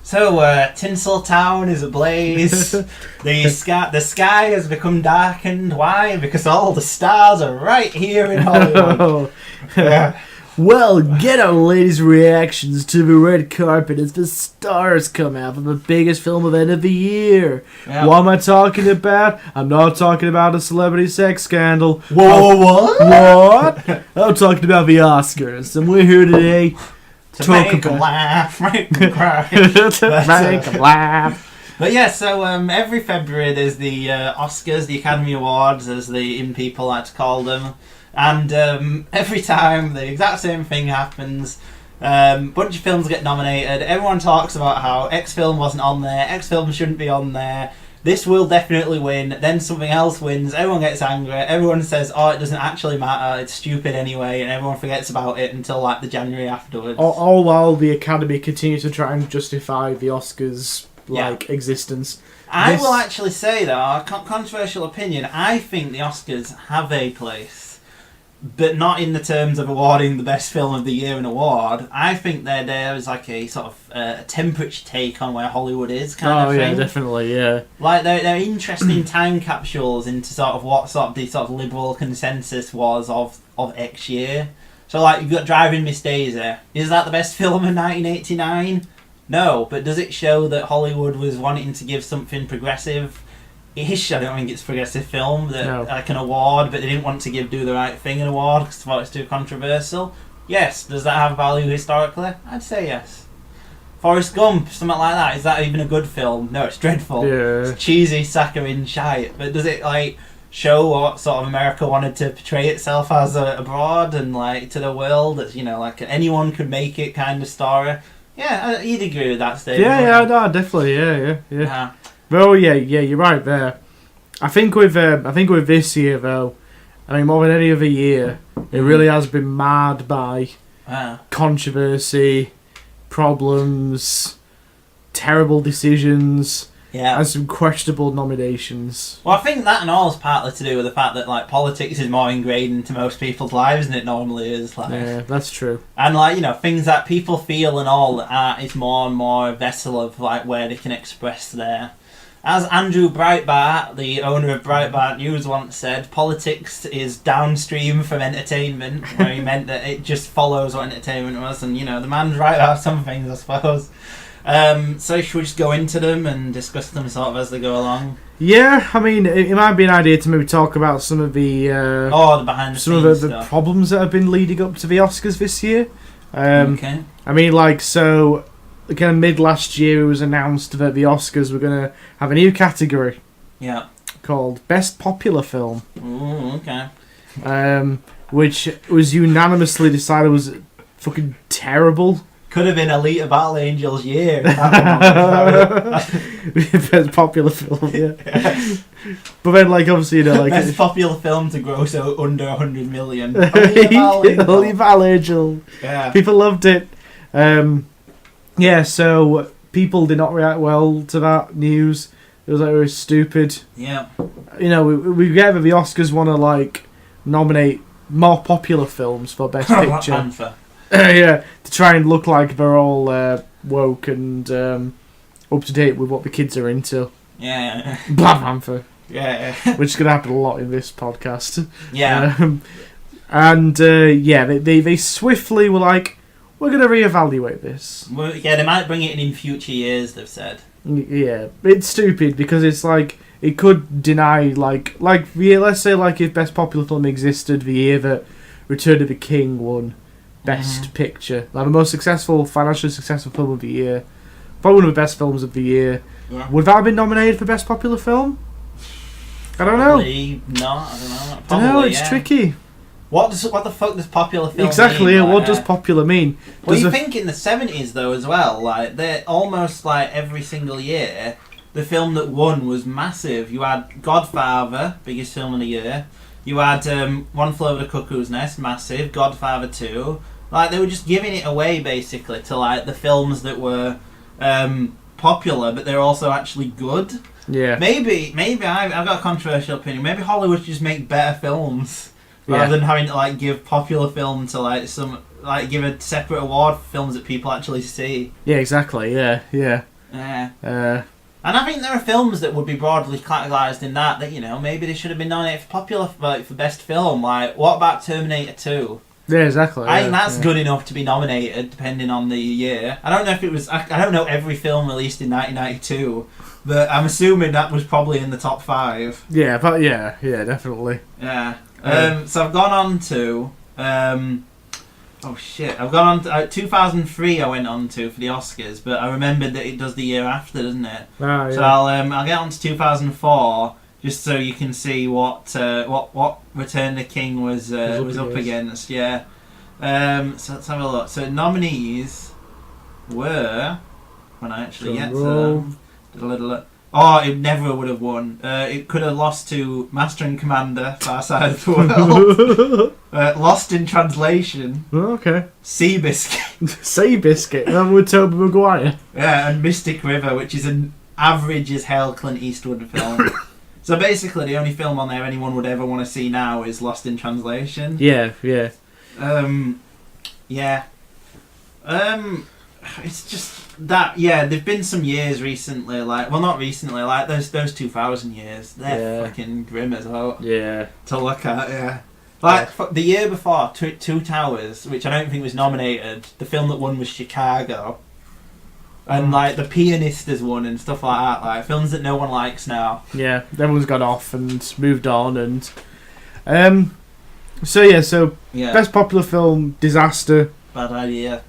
So, Tinseltown is ablaze. The sky has become darkened. Why? Because all the stars are right here in Hollywood. Yeah. Well, get our latest reactions to the red carpet as the stars come out for the biggest film event of the year. Yeah. What am I talking about? I'm not talking about a celebrity sex scandal. Whoa, what? What? I'm talking about the Oscars, and we're here today to make them laugh, make them cry. Make them laugh. But yeah, so every February there's the Oscars, the Academy Awards, as the in people like to call them. And every time the exact same thing happens. Bunch of films get nominated. Everyone talks about how X film wasn't on there. X film shouldn't be on there. This will definitely win. Then something else wins. Everyone gets angry. Everyone says, "Oh, it doesn't actually matter. It's stupid anyway," and everyone forgets about it until like the January afterwards. All while the Academy continues to try and justify the Oscars' existence. I will actually say though, controversial opinion. I think the Oscars have a place. But not in the terms of awarding the best film of the year an award. I think they're there as like a sort of temperature take on where Hollywood is kind of thing. Oh yeah, definitely, yeah. Like they're interesting time capsules into sort of what sort of the sort of liberal consensus was of X year. So like you've got Driving Miss Daisy. Is that the best film of 1989? No, but does it show that Hollywood was wanting to give something progressive? Ish, I don't think it's progressive film like an award, but they didn't want to give Do the Right Thing an award because they thought it's too controversial. Yes, does that have value historically? I'd say yes. Forrest Gump, something like that. Is that even a good film? No, it's dreadful. Yeah. It's cheesy, saccharine shite. But does it like show what sort of America wanted to portray itself as abroad and like to the world? As you know, like anyone could make it kind of story. Yeah, you'd agree with that statement. Yeah, no, definitely. Yeah. Oh yeah, you're right there. I think with this year though, I mean more than any other year, it really has been marred by controversy, problems, terrible decisions, and some questionable nominations. Well, I think that and all is partly to do with the fact that like politics is more ingrained into most people's lives than it normally is. Like, yeah, that's true. And like things that people feel and all that art is more and more a vessel of like where they can express their. As Andrew Breitbart, the owner of Breitbart News, once said, politics is downstream from entertainment, where he meant that it just follows what entertainment was, and the man's right about some things, I suppose. So should we just go into them and discuss them sort of as they go along? Yeah, I mean, it might be an idea to maybe talk about some of the the behind the some of the problems that have been leading up to the Oscars this year. Okay. I mean, like, so again, mid last year it was announced that the Oscars were going to have a new category. Yeah. Called Best Popular Film. Ooh, okay. Which was unanimously decided was fucking terrible. Could have been Alita Battle Angel's year. Best popular film, yeah. But then, like, obviously, like best popular film to gross under 100 million. Alita Battle Angel. Yeah. People loved it. Yeah, so people did not react well to that news. It was like, it was stupid. Yeah. We get that the Oscars want to like nominate more popular films for Best Picture. Yeah, to try and look like they're all woke and up to date with what the kids are into. Yeah. Black Panther. Yeah. Which is going to happen a lot in this podcast. Yeah. They swiftly were like, we're going to reevaluate this. Well, yeah, they might bring it in future years, they've said. Yeah, it's stupid because it's like, it could deny, let's say, like, if Best Popular Film existed the year that Return of the King won Best Picture. Like, the most financially successful film of the year. Probably one of the best films of the year. Yeah. Would that have been nominated for Best Popular Film? I don't know. I don't know. Probably, it's tricky. What the fuck does popular film exactly, mean? What does popular mean? Well, you think in the 70s, though, as well, like, they're almost, like, every single year, the film that won was massive. You had Godfather, biggest film of the year. You had One Flew Over the Cuckoo's Nest, massive. Godfather 2. Like, they were just giving it away, basically, to, like, the films that were popular, but they're also actually good. Yeah. Maybe I've got a controversial opinion. Maybe Hollywood should just make better films. Rather than having to like give popular film to like give a separate award for films that people actually see. Yeah, exactly. Yeah. Yeah. Uh, And I think there are films that would be broadly categorised in that you know, maybe they should have been nominated for best film. Like, what about Terminator 2? yeah, exactly. I think that's good enough to be nominated, depending on the year. I don't know if it was. I don't know every film released in 1992, but I'm assuming that was probably in the top 5. Yeah, but yeah, definitely. Yeah. So I've gone on to. Oh shit! I've gone on to 2003. I went on to for the Oscars, but I remembered that it does the year after, doesn't it? Oh, yeah. So I'll get on to 2004 just so you can see what Return the King was up against. Yeah. So let's have a look. So nominees were, when I actually get to them, oh, it never would have won. It could have lost to Master and Commander, Far Side of the World. Lost in Translation. Oh, okay. Seabiscuit. Seabiscuit. That with Tobey Maguire. Yeah, and Mystic River, which is an average as hell Clint Eastwood film. So basically, the only film on there anyone would ever want to see now is Lost in Translation. Yeah. Yeah. It's just that, yeah, there've been some years recently, like, well, not recently, like those 2000 years, they're fucking grim as well. Yeah. To look at, yeah. Like, the year before, Two Towers, which I don't think was nominated, the film that won was Chicago. And, like, The Pianist has won and stuff like that, like, films that no one likes now. Yeah, everyone's gone off and moved on, and... So, Best Popular Film, Disaster. Bad idea.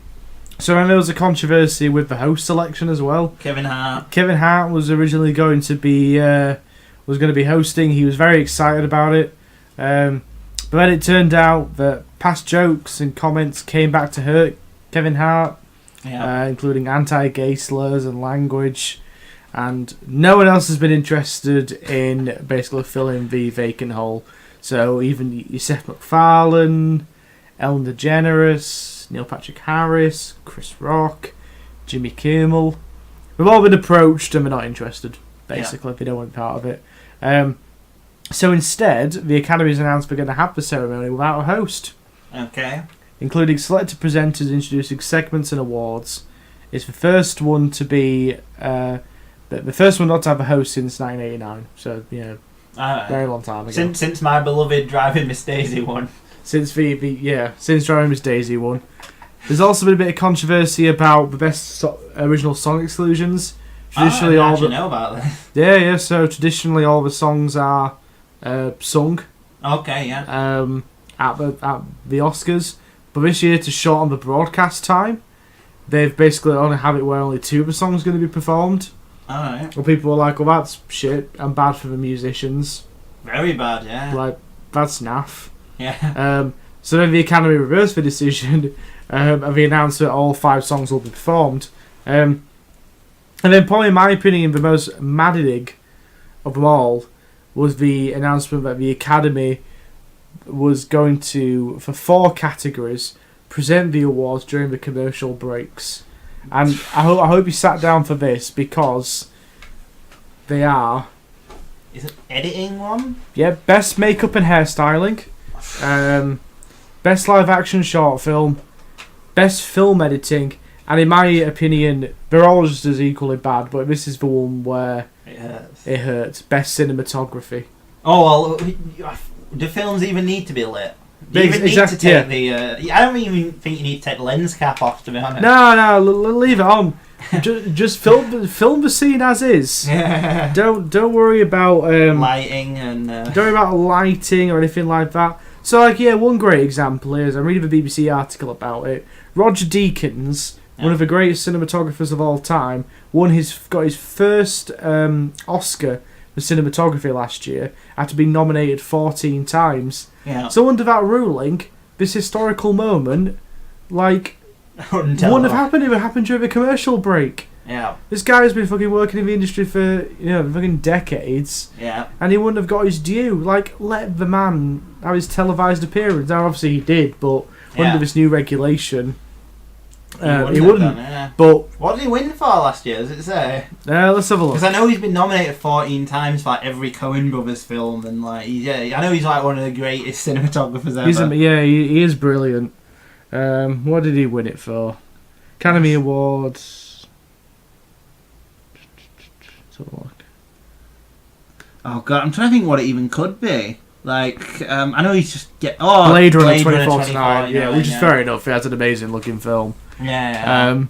So I know there was a controversy with the host selection as well. Kevin Hart. Kevin Hart was originally going to be hosting. He was very excited about it. But then it turned out that past jokes and comments came back to hurt Kevin Hart, including anti-gay slurs and language. And no one else has been interested in basically filling the vacant hole. So even Seth MacFarlane, Ellen DeGeneres, Neil Patrick Harris, Chris Rock, Jimmy Kimmel, we've all been approached and we're not interested. Basically, they don't want to be part of it. So instead, the Academy's announced we're going to have the ceremony without a host. Okay. Including selected presenters introducing segments and awards. It's the first one to be the first one not to have a host since 1989. So very long time ago. Since my beloved Driving Miss Daisy won. Since since Driving Miss Daisy won. There's also been a bit of controversy about the best original song exclusions. Traditionally, I didn't know about that. Yeah. So traditionally, all the songs are sung. Okay, yeah. At the Oscars, but this year to shorten the broadcast time, they've basically only have it where only 2 of the songs are going to be performed. Alright. Well, people are like, well, that's shit and bad for the musicians. Very bad, yeah. Like, that's naff. Yeah. So then the Academy reversed the decision and they announced that all 5 songs will be performed. And then probably in my opinion the most maddening of them all was the announcement that the Academy was going to, for 4 categories, present the awards during the commercial breaks. And I hope you sat down for this because they are... Is it editing one? Yeah, best makeup and hairstyling, best live action short film, best film editing, and in my opinion, they're all just as equally bad, but this is the one where it hurts. Best cinematography. Oh, well, do films even need to be lit? Do you even need to take the... I don't even think you need to take the lens cap off, to be honest. No, leave it on. just film the scene as is. Yeah. Don't worry about... lighting and... Don't worry about lighting or anything like that. So, one great example is, I'm reading the BBC article about it, Roger Deakins, one of the greatest cinematographers of all time, got his first Oscar for cinematography last year after being nominated 14 times. Yeah. So under that ruling, this historical moment, wouldn't have happened if it happened during a commercial break. Yeah. This guy has been fucking working in the industry for, fucking decades. Yeah. And he wouldn't have got his due. Let the man have his televised appearance. Now, obviously he did, but under this new regulation, he wouldn't. Done, But what did he win for last year? Does it say? Let's have a look. Because I know he's been nominated 14 times for every Coen Brothers film, and I know he's one of the greatest cinematographers ever. He is brilliant. What did he win it for? Academy Awards. So like, Oh god, I'm trying to think what it even could be. Like, I know he's just Blade Runner 2049, you know, which is fair enough. That's an amazing looking film. Yeah.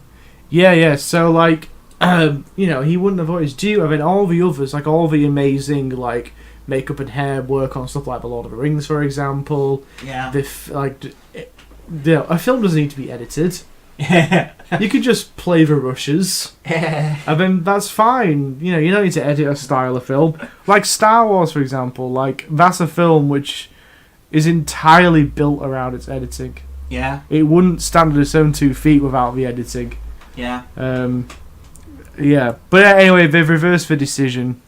Yeah. So like, you know, he wouldn't have always do. I mean, all the others, like all the amazing like makeup and hair work on stuff like The Lord of the Rings, for example. Yeah. A film doesn't need to be edited. You could just play the rushes. I mean, that's fine. You know, you don't need to edit a style of film. Like Star Wars, for example. Like, that's a film which is entirely built around its editing. Yeah. It wouldn't stand on its own 2 feet without the editing. Yeah. Yeah. But anyway, they've reversed the decision.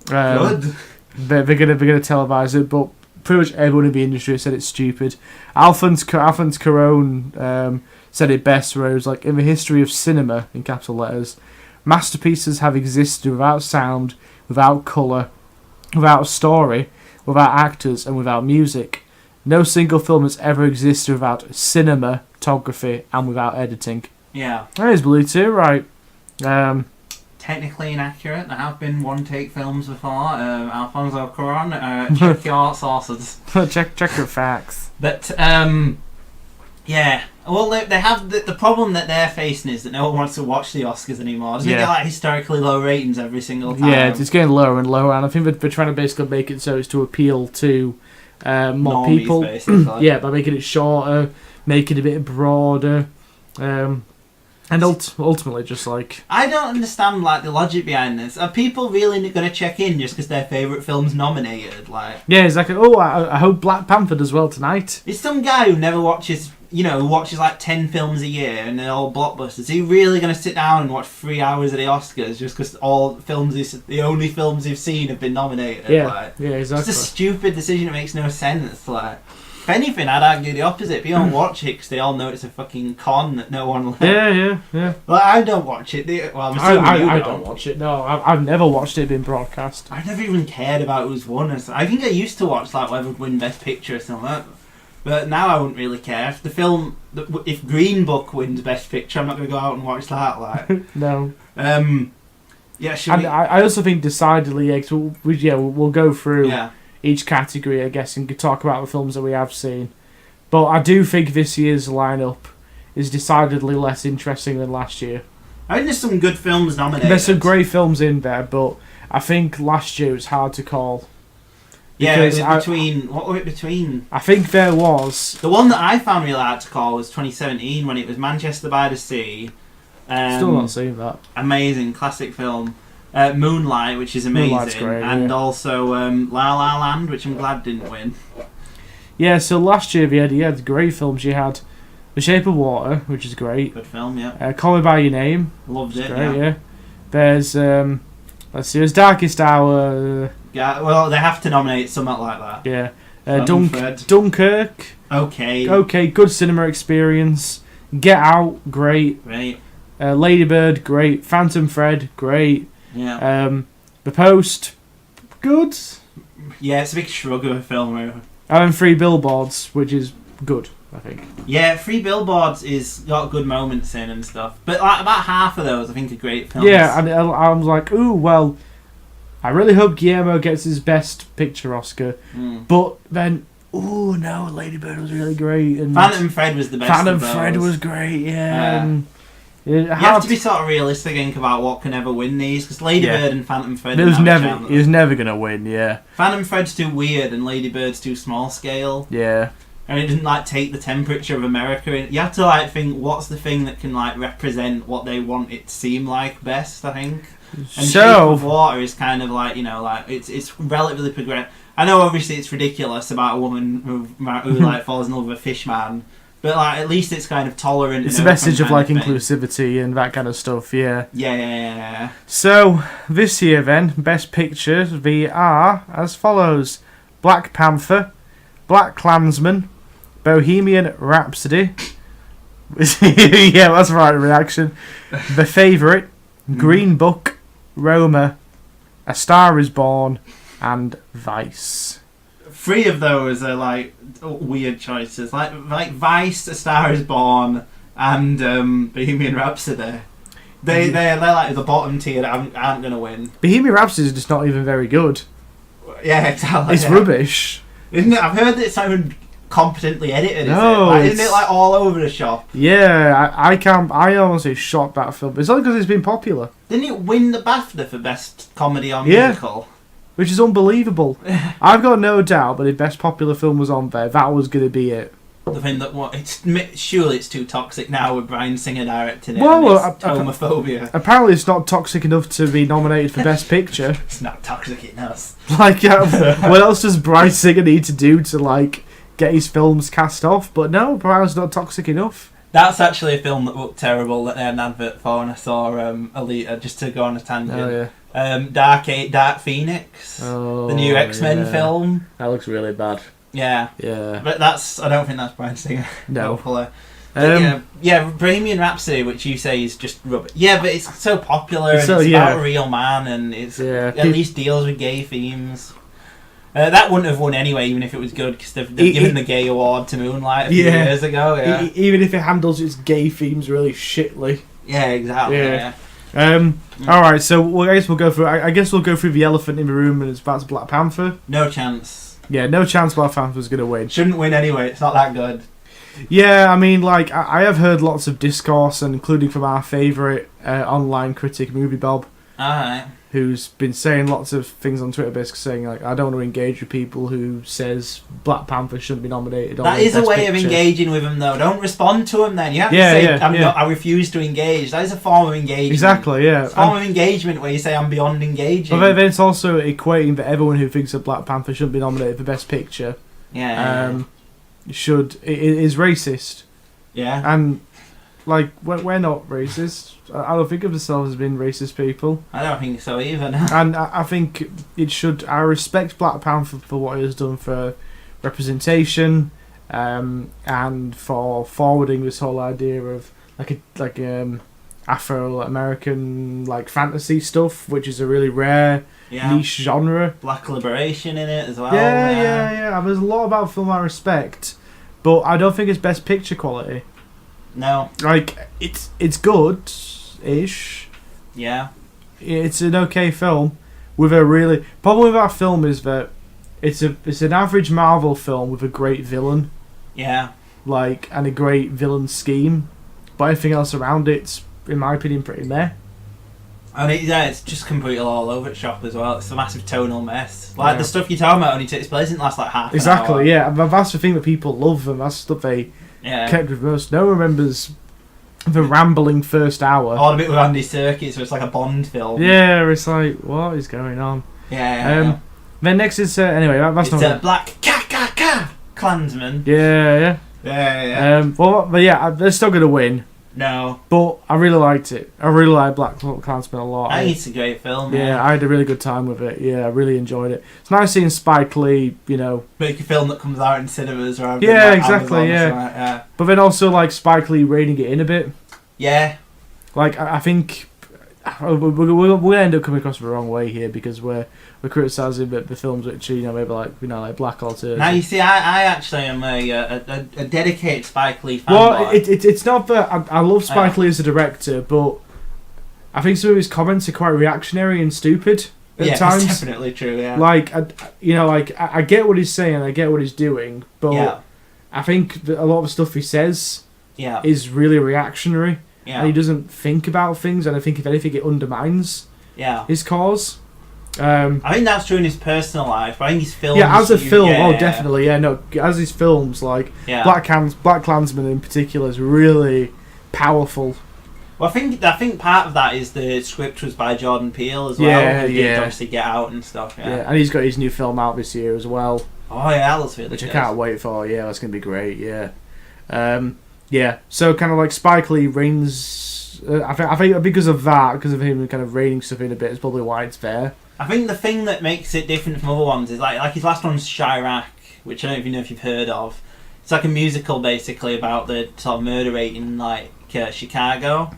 Good. They're gonna televise it, but pretty much everyone in the industry said it's stupid. Alphonse Cuarón said it best, where it was like, in the history of cinema, in capital letters, masterpieces have existed without sound, without colour, without story, without actors, and without music. No single film has ever existed without cinematography and without editing. Yeah. That is Blue too, right? Technically inaccurate. There have been one-take films before. Alphonse Cuarón, check your sources. check your facts. But, yeah. Well, they have the problem that they're facing is that no one wants to watch the Oscars anymore. Doesn't it get like historically low ratings every single time? Yeah, it's getting lower and lower, and I think they're trying to basically make it so it's to appeal to more Normies, people. Basically. Yeah, by making it shorter, making it a bit broader, and ultimately just like... I don't understand like the logic behind this. Are people really going to check in just because their favourite film's nominated? Like, yeah, it's like, oh, I hope Black Panther does well tonight. It's some guy who never watches... You know, who watches like 10 films a year and they're all blockbusters. Is he really going to sit down and watch 3 hours of the Oscars just because the only films he's seen have been nominated? Yeah, like, yeah, exactly. It's a stupid decision that makes no sense. Like, if anything, I'd argue the opposite. People don't watch it because they all know it's a fucking con that no one likes. Yeah. Well, I don't watch it. Well, I'm assuming I don't watch it. No, I've never watched it being broadcast. I've never even cared about who's won. I think I used to watch like whoever would win Best Picture or something like that. But now I wouldn't really care. If Green Book wins Best Picture, I'm not going to go out and watch that. Like, no. Yeah, I also think decidedly, we'll go through each category, I guess, and talk about the films that we have seen. But I do think this year's lineup is decidedly less interesting than last year. I think there's some good films nominated. There's some great films in there, but I think last year was hard to call. Yeah, what were it between? I think there was... The one that I found really hard to call was 2017 when it was Manchester by the Sea. Still not seen that. Amazing, classic film. Moonlight, which is amazing. Moonlight's great, and also La La Land, which I'm glad didn't win. Yeah, so last year you had great films. You had The Shape of Water, which is great. Good film, yeah. Call Me By Your Name. Loved it, great, yeah. There's, let's see, there's Darkest Hour... Yeah, well, they have to nominate something like that. Yeah. Dunkirk. Okay, good cinema experience. Get Out, great. Lady Bird, great. Phantom Thread, great. Yeah. The Post, good. Yeah, it's a big shrug of a film. Really. And Three Billboards, which is good, I think. Yeah, Three Billboards is got good moments in and stuff. But like, about half of those, I think, are great films. Yeah, and I was like, ooh, well... I really hope Guillermo gets his Best Picture Oscar, but then, oh no, Lady Bird was really great, and Phantom Thread was the best. Phantom Thread was great, yeah. You have to be sort of realistic and think about what can ever win these, because Lady Bird and Phantom Thread. He was never gonna win, yeah. Phantom Thread's too weird, and Lady Bird's too small scale. Yeah. And it didn't like take the temperature of America. You have to like think what's the thing that can like represent what they want it to seem like best. I think. And Shape of Water is kind of like, you know, like it's relatively progressive. I know obviously it's ridiculous about a woman who like falls in love with a fish man, but like at least it's kind of tolerant. It's a message of like inclusivity and that kind of stuff. Yeah. Yeah. So this year then, Best Pictures are as follows: Black Panther, Black Klansman, Bohemian Rhapsody. Yeah, that's the right reaction. The Favourite, Green Book, Roma, A Star Is Born, and Vice. 3 of those are like weird choices, like Vice, A Star Is Born, and Bohemian Rhapsody. They're like the bottom tier that aren't going to win. Bohemian Rhapsody is just not even very good. Yeah, exactly. It's rubbish. Isn't it? I've heard that it's not even competently edited. No, isn't it like all over the shop? Yeah, I can't. I honestly shot that film. It's only because it's been popular. Didn't it win the BAFTA for best comedy or musical? Which is unbelievable. I've got no doubt, but if best popular film was on there, that was going to be it. The thing that surely it's too toxic now with Bryan Singer directing it. Well, and it's homophobia. Apparently, it's not toxic enough to be nominated for best picture. It's not toxic enough. Like, what else does Bryan Singer need to do to like get his films cast off? But no, apparently it's not toxic enough. That's actually a film that looked terrible that they had an advert for, and I saw Alita, just to go on a tangent. Oh, yeah. Dark Phoenix, the new X-Men film. That looks really bad. Yeah. But I don't think that's Bryan Singer. No. Hopefully. Bohemian Rhapsody, which you say is just rubbish. Yeah, but it's so popular, and it's about a real man, and it's at least deals with gay themes. That wouldn't have won anyway, even if it was good, because they've given the gay award to Moonlight a few years ago. Yeah. Even if it handles its gay themes really shitly. Yeah, exactly. Yeah. All right, so I guess we'll go through. I guess we'll go through the elephant in the room, and it's about Black Panther. No chance. Yeah, no chance Black Panther's going to win. Shouldn't win anyway. It's not that good. Yeah, I mean, like I have heard lots of discourse, and including from our favourite online critic, Movie Bob. Alright. Who's been saying lots of things on Twitter, basically saying like, I don't want to engage with people who says Black Panther shouldn't be nominated. That is a way of engaging with them, though. Don't respond to them. Then you have to say, I refuse to engage. That is a form of engagement. Exactly, yeah. It's a form of engagement where you say I'm beyond engaging. But then it's also equating that everyone who thinks that Black Panther shouldn't be nominated for Best Picture, is racist. Yeah. And like we're not racist. I don't think of ourselves as being racist people. I don't think so either. And I think it should. I respect Black Panther for what it has done for representation, and for forwarding this whole idea of Afro-American like fantasy stuff, which is a really rare niche genre. Black liberation in it as well. Yeah. There's a lot about the film I respect, but I don't think it's Best Picture quality. No. Like it's good-ish. Yeah. It's an okay film with a really problem with that film is that it's an average Marvel film with a great villain. Yeah. Like, and a great villain scheme, but everything else around it's, in my opinion, pretty meh. And it's just completely all over the shop as well. It's a massive tonal mess. Like the stuff you're talking about only takes place in the last like half an hour. Yeah. But that's the thing that people love, and that's the stuff they kept with most. No one remembers the rambling first hour. All the bit with Andy Serkis, so it's like a Bond film. Yeah, it's like, what is going on? Yeah. Then next is anyway. That's it's not a black Klansman. Yeah. But yeah, they're still gonna win. No. But I really liked it. I really like Black Klansman a lot. I think it's a great film. Yeah, I had a really good time with it. Yeah, I really enjoyed it. It's nice seeing Spike Lee, make a film that comes out in cinemas rather than exactly, yeah. But then also like Spike Lee reining it in a bit. Yeah. Like I think we'll end up coming across the wrong way here because we're criticising the films which maybe like black alternative. Now you see, I actually am a dedicated Spike Lee fan. Well, it's not that I love Spike Lee as a director, but I think some of his comments are quite reactionary and stupid at times. That's definitely true. Yeah. Like I get what he's saying, I get what he's doing, but I think that a lot of the stuff he says is really reactionary. Yeah. And he doesn't think about things, and I think if anything, it undermines his cause. I think that's true in his personal life, but I think his films... Yeah, as a film, definitely, no. As his films, like, Black Klansman in particular is really powerful. Well, I think part of that is the script was by Jordan Peele as well. Who did obviously Get Out and stuff. Yeah, and he's got his new film out this year as well. Oh, yeah, that looks really Which good. I can't wait for, that's going to be great, so kind of like Spike Lee reigns. I think because of him kind of reining stuff in a bit is probably why it's there. I think the thing that makes it different from other ones is like his last one's Chirac, which I don't even know if you've heard of. It's like a musical basically about the sort of murder rate in like Chicago,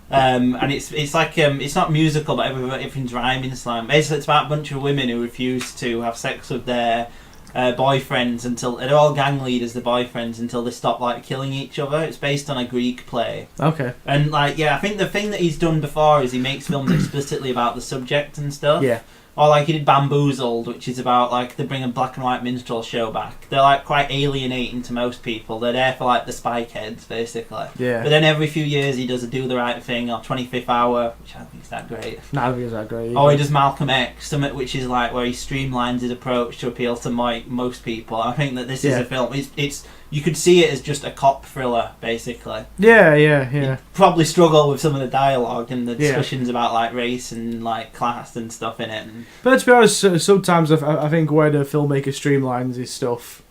and it's like it's not musical, but everything's rhyming slang. Basically, it's about a bunch of women who refuse to have sex with their boyfriends until they're all gang leaders, the boyfriends, until they stop like killing each other. It's based on a Greek play. Okay. And like, yeah, I think the thing that he's done before is he makes films explicitly about the subject and stuff. Yeah. Or like he did Bamboozled, which is about like they bring a black and white minstrel show back. They're like quite alienating to most people. They're there for like the spike heads, basically. Yeah. But then every few years he does a Do the Right Thing or 25th Hour, which I don't think is that great. No, I don't think it's that great. Or he does Malcolm X, which is like where he streamlines his approach to appeal to most people. I think that this is a film. It's you could see it as just a cop thriller, basically. Yeah. You'd probably struggle with some of the dialogue and the discussions about like race and like class and stuff in it. But to be honest, sometimes I think when a filmmaker streamlines his stuff,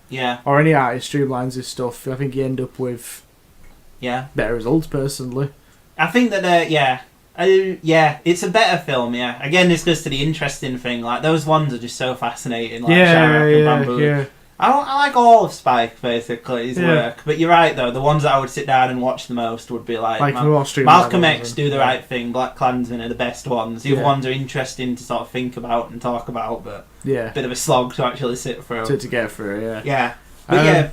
or any artist streamlines his stuff, I think you end up with better results. Personally, I think that it's a better film. Yeah, again, this goes to the interesting thing. Like those ones are just so fascinating. Like Chirac and Bamboo. I like all of Spike, basically, his work. But you're right, though. The ones that I would sit down and watch the most would be like Malcolm X, Do the Right Thing, Black Klansman are the best ones. The other ones are interesting to sort of think about and talk about, but a bit of a slog to actually sit through. To get through, Yeah.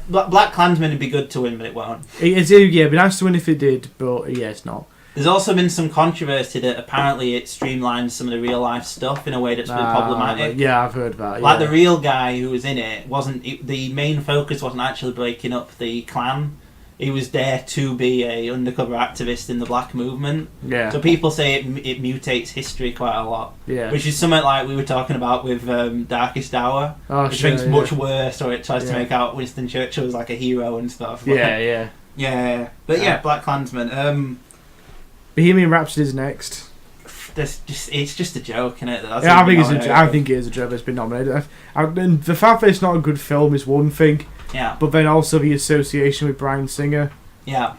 But Black Klansman would be good to win, but it won't. It'd be nice to win if it did, but it's not. There's also been some controversy that apparently it streamlines some of the real life stuff in a way that's really problematic. I've heard that. Like the real guy who was in it the main focus wasn't actually breaking up the Klan. He was there to be a undercover activist in the black movement. Yeah. So people say it mutates history quite a lot. Yeah. Which is something like we were talking about with Darkest Hour. Oh, which makes much worse, or it tries to make out Winston Churchill as like a hero and stuff. Yeah. But Black Klansman. Bohemian Rhapsody's next. It's just a joke, isn't it? I think it is a joke that's been nominated. And the fact that it's not a good film is one thing. Yeah. But then also the association with Bryan Singer. Yeah.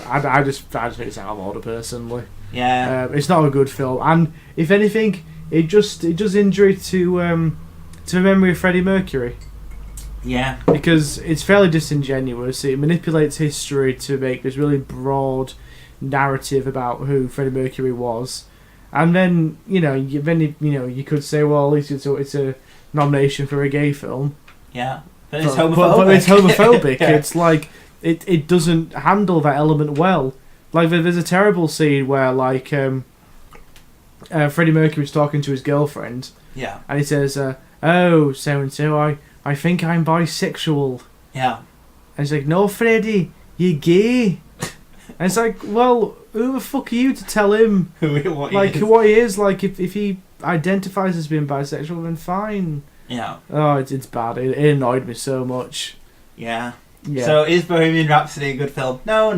I just think it's out of order, personally. Yeah. It's not a good film, and if anything, it does injury to the memory of Freddie Mercury. Yeah. Because it's fairly disingenuous. It manipulates history to make this really broad narrative about who Freddie Mercury was, and then you could say, well, at least it's a nomination for a gay film. Yeah, but it's homophobic. But it's homophobic. It's like it doesn't handle that element well. Like there's a terrible scene where like Freddie Mercury's talking to his girlfriend. Yeah. And he says, "Oh, so and so, I think I'm bisexual." Yeah. And he's like, "No, Freddie, you're gay." And it's like, well, who the fuck are you to tell him what he is? Like, if he identifies as being bisexual, then fine. Yeah. Oh, it's bad. It annoyed me so much. Yeah. So is Bohemian Rhapsody a good film? No.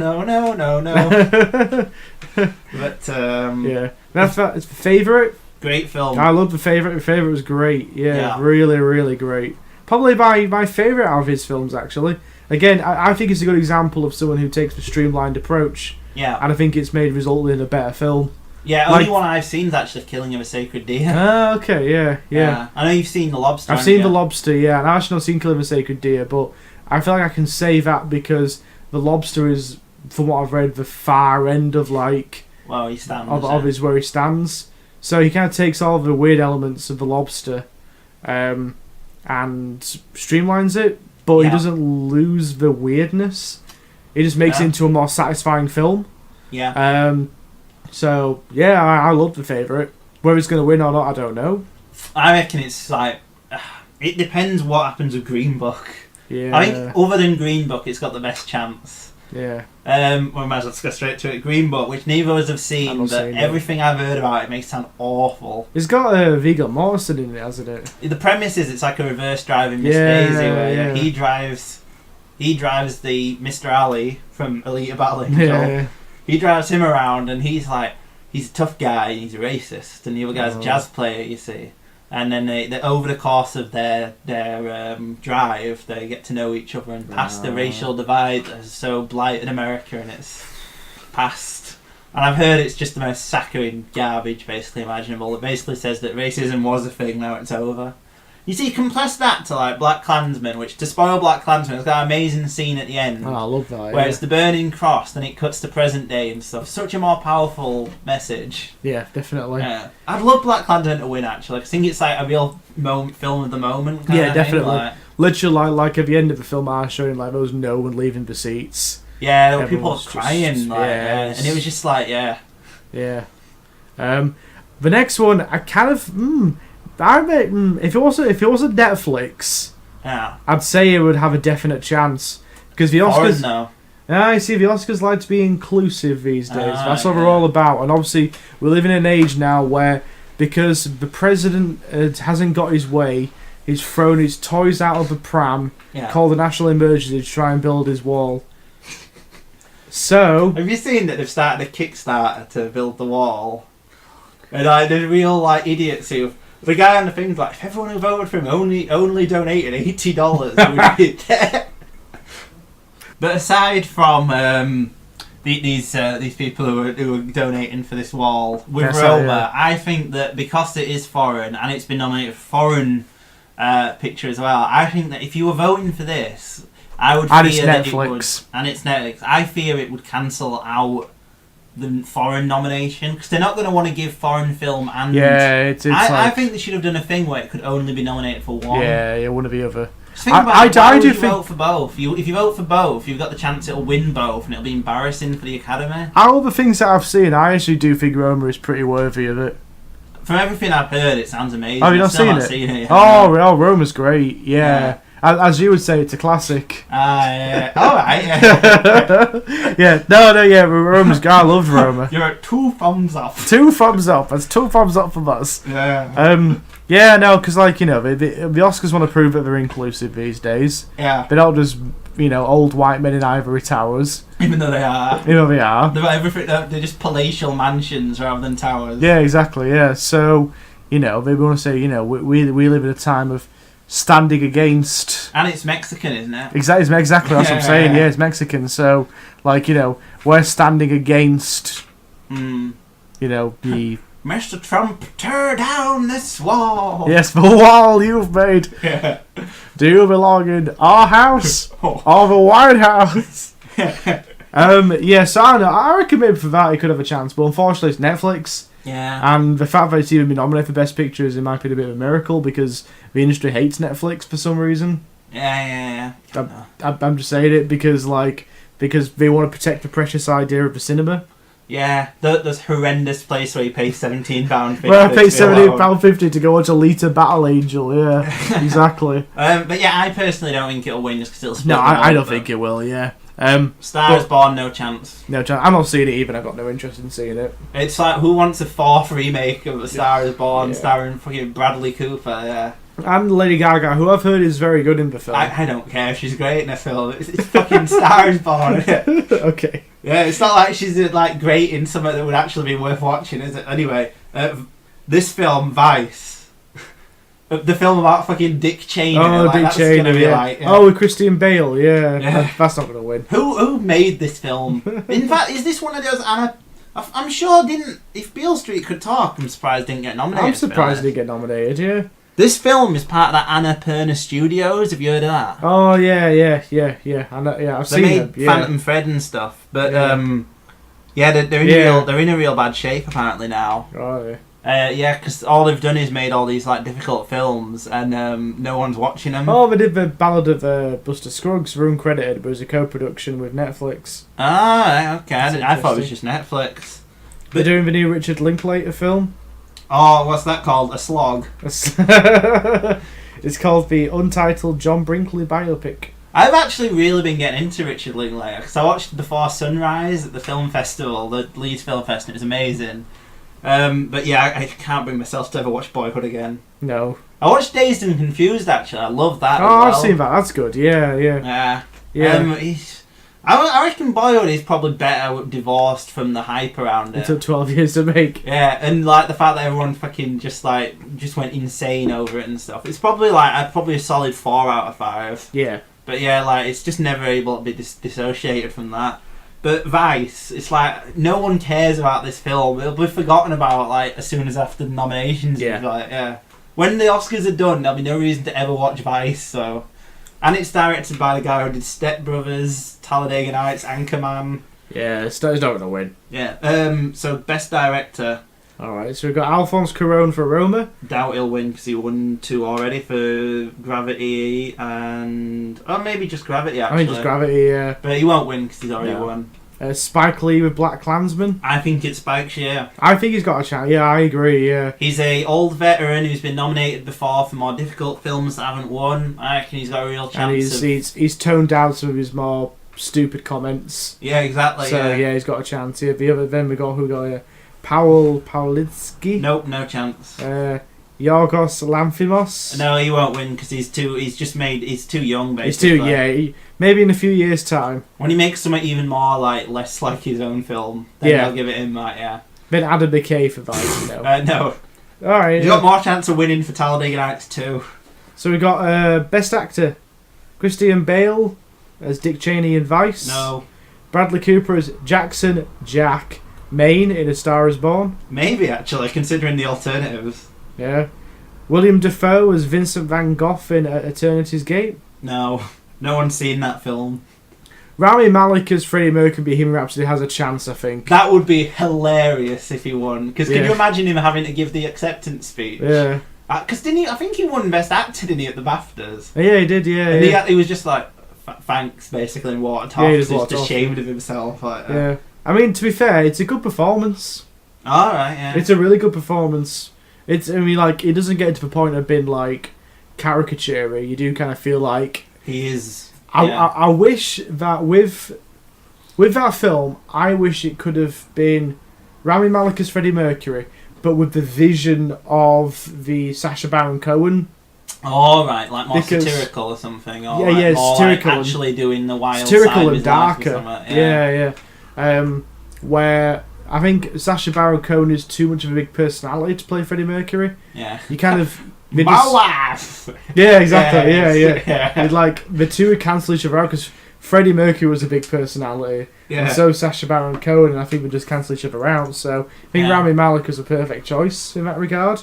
But It's favourite. Great film. I love The Favourite. The Favourite was great. Yeah. Really, really great. Probably my favourite out of his films, actually. Again, I think it's a good example of someone who takes the streamlined approach. Yeah. And I think it's result in a better film. Yeah, only one I've seen is actually Killing of a Sacred Deer. Ah, okay, yeah. I know you've seen The Lobster. I've seen The Lobster, yeah. And I've actually not seen Killing of a Sacred Deer, but I feel like I can say that because The Lobster is, from what I've read, the far end of like... Well, he stands. Of his where he stands. So he kind of takes all the weird elements of The Lobster and streamlines it. But he doesn't lose the weirdness. He just makes it into a more satisfying film. Yeah. So, I love The Favourite. Whether it's going to win or not, I don't know. I reckon it's like... it depends what happens with Green Book. Yeah. I think other than Green Book, it's got the best chance. Yeah. We might as well go straight to it. Green Book, which neither of us have seen, but everything I've heard about it makes it sound awful. It's got Viggo Mortensen in it, hasn't it? The premise is it's like a reverse driving Miss Daisy, where he drives the Mr. Ali from Alita Battle Angel. Yeah. He drives him around, and he's a tough guy, and he's a racist, and the other guy's a jazz player, you see. And then they over the course of their drive, they get to know each other and pass the racial divide that has so blighted America, and it's past. And I've heard it's just the most saccharine garbage, basically imaginable. It basically says that racism was a thing, now it's over. You see, contrast that to like Black Klansman, which, to spoil Black Klansman, it's got an amazing scene at the end. Oh, I love that. Where it's the burning cross, then it cuts to present day and stuff. Such a more powerful message. Yeah, definitely. I'd love Black Klansman to win, actually. I think it's like a real film of the moment. Yeah, definitely. literally like at the end of the film, I was showing like those no one leaving the seats. Yeah, there were people Everyone's crying, just- like, yeah, and it was just like, yeah. Yeah. The next one, I kind of I bet if it wasn't Netflix, Yeah. I'd say it would have a definite chance because the Foreign, Oscars. though. I see the Oscars like to be inclusive these days. That's what they're yeah. all about, and obviously we live in an age now where because the president hasn't got his way, he's thrown his toys out of the pram, called a national emergency to try and build his wall. So, have you seen that they've started a Kickstarter to build the wall? And the real like idiots who the guy on the thing's like, if everyone who voted for him only donated $80, we'd be dead. But aside from these people who are donating for this wall with Roma, I think that because it is foreign and it's been nominated for foreign picture as well, I think that if you were voting for this, I would fear that Netflix. And it's Netflix. I fear it would cancel out the foreign nomination because they're not going to want to give foreign film and I think they should have done a thing where it could only be nominated for one. Yeah, one or the other. Just think about it. Why would you vote for both? If you vote for both, you've got the chance it'll win both, and it'll be embarrassing for the Academy. All the things that I've seen, I actually do think Roma is pretty worthy of it. From everything I've heard, it sounds amazing. Have you not seen it? Yet. Oh, Roma's great. Yeah. As you would say, it's a classic. Yeah. All right. Yeah. Yeah. No. Roma's good. I loved Roma. You're at 2 thumbs up. 2 thumbs up. That's 2 thumbs up from us. Yeah. Yeah. No, because the Oscars want to prove that they're inclusive these days. Yeah. They're not just old white men in ivory towers. Even though they are. They've got everything. They're just palatial mansions rather than towers. Yeah. Exactly. Yeah. So they want to say we live in a time of standing against, and it's Mexican, isn't it? Exactly that's what I'm saying. Yeah, it's Mexican. So we're standing against the Mr. Trump, tear down this wall. Yes, the wall you've made. Yeah. Do you belong in our house or the White House? So I reckon maybe for that he could have a chance, but unfortunately it's Netflix. Yeah. And the fact that it's even been nominated for Best Picture is, in my opinion, a bit of a miracle because the industry hates Netflix for some reason. Yeah. I'm just saying it because they want to protect the precious idea of the cinema. Yeah, this horrendous place where you pay £17.50. Well, I pay £17.50 to go watch Alita Battle Angel. Yeah, exactly. But yeah, I personally don't think it'll win just because it'll. No, I don't think it will. Yeah. Star is Born, no chance. No chance. I'm not seeing it even. I've got no interest in seeing it. It's like, who wants a 4th remake of A Star is Born starring fucking Bradley Cooper? Yeah. And Lady Gaga, who I've heard is very good in the film. I don't care. She's great in the film. It's fucking Star is Born. Okay. Yeah, it's not like she's like great in something that would actually be worth watching, is it? Anyway, this film, Vice. The film about fucking Dick Cheney. Oh, Dick Cheney, yeah. Oh, with Christian Bale, yeah. That's not going to win. Who made this film? In fact, is this one of those I'm sure if Beale Street Could Talk, I'm surprised it didn't get nominated. I'm surprised it didn't get nominated, yeah. This film is part of that Annapurna Studios. Have you heard of that? Oh, yeah. I know, I've seen them. They made Phantom Thread and stuff. But, they're in a real bad shape, apparently, now. Oh, yeah. Because all they've done is made all these like difficult films, and no one's watching them. Oh, they did the Ballad of Buster Scruggs, room credited, but it was a co-production with Netflix. Ah, okay. I thought it was just Netflix. They're doing the new Richard Linklater film. Oh, what's that called? A slog. It's called the Untitled John Brinkley Biopic. I've actually really been getting into Richard Linklater because I watched Before Sunrise at the film festival, the Leeds Film Fest, and it was amazing. But yeah, I can't bring myself to ever watch Boyhood again. No. I watched Dazed and Confused, actually. I love that. Oh, I've seen that. That's good. Yeah. I reckon Boyhood is probably better divorced from the hype around it. It took 12 years to make. Yeah, and like the fact that everyone fucking just went insane over it and stuff. It's probably a solid 4 out of 5. Yeah. But yeah, it's just never able to be dissociated from that. But Vice, it's like no one cares about this film. It'll be forgotten about as soon as after the nominations. Yeah. When the Oscars are done, there'll be no reason to ever watch Vice. So, and it's directed by the guy who did Step Brothers, Talladega Nights, Anchorman. Yeah, it's not gonna win. Yeah. So best director, Alright, so we've got Alphonse Cuarón for Roma. Doubt he'll win because he won 2 already for Gravity and... Oh, maybe just Gravity, actually. I think just Gravity, yeah. But he won't win because he's already won. Spike Lee with Black Klansman. I think it's Spike's year. I think he's got a chance. Yeah, I agree, yeah. He's a old veteran who's been nominated before for more difficult films that haven't won. I reckon he's got a real chance and he's toned down some of his more stupid comments. Yeah, exactly. So, yeah, he's got a chance here. Then we got who got here? Paul Pawlitzki. Nope, no chance. Yorgos Lanthimos. No, he won't win because he's too young, basically. He's too, maybe in a few years' time. When he makes something even more less like his own film, then I'll give it him that, yeah. Then Adam McKay for Vice, no. Alright. He's got more chance of winning for Talladega Nights too. So we got Best Actor. Christian Bale as Dick Cheney in Vice. No. Bradley Cooper as Jack Maine in A Star Is Born. Maybe, actually, considering the alternatives. Yeah. William Dafoe as Vincent Van Gogh in Eternity's Gate. No. No one's seen that film. Rami Malek as Freddie Mercury in Bohemian Rhapsody has a chance, I think. That would be hilarious if he won. Because can you imagine him having to give the acceptance speech? Yeah. Because didn't he? I think he won Best Actor, didn't he, at the BAFTAs? Yeah, he did, yeah. And he was just like, thanks, basically, and walked off. Yeah, he He was walked just off. ashamed of himself. Like that. Yeah. I mean, to be fair, it's a good performance. Alright, yeah. It's a really good performance. It doesn't get to the point of being, like, caricature. You do kind of feel like... He is... I wish that with that film, I wish it could have been Rami Malek as Freddie Mercury, but with the vision of the Sacha Baron Cohen. Oh, right, like more satirical or something. Or more satirical. Like actually doing the wild satirical side of and his darker. life or Yeah. Where I think Sacha Baron Cohen is too much of a big personality to play Freddie Mercury. Yeah. You kind of... My wife! Yeah, exactly. Yeah. The two would cancel each other out because Freddie Mercury was a big personality. Yeah. And so Sacha Baron Cohen, and I think would just cancel each other out. So I think Rami Malek was a perfect choice in that regard.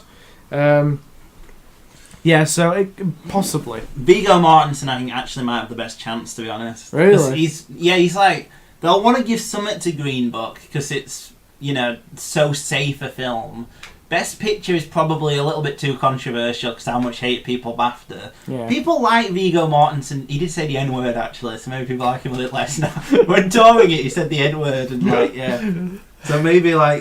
Possibly. Viggo Mortensen, I think, actually might have the best chance, to be honest. Really? He's like... They'll want to give Summit to Green Book because it's, so safe a film. Best Picture is probably a little bit too controversial because how much hate people BAFTA. Yeah. People like Viggo Mortensen. He did say the N-word, actually, so maybe people like him a little less now. When touring it, he said the N-word, and So maybe, I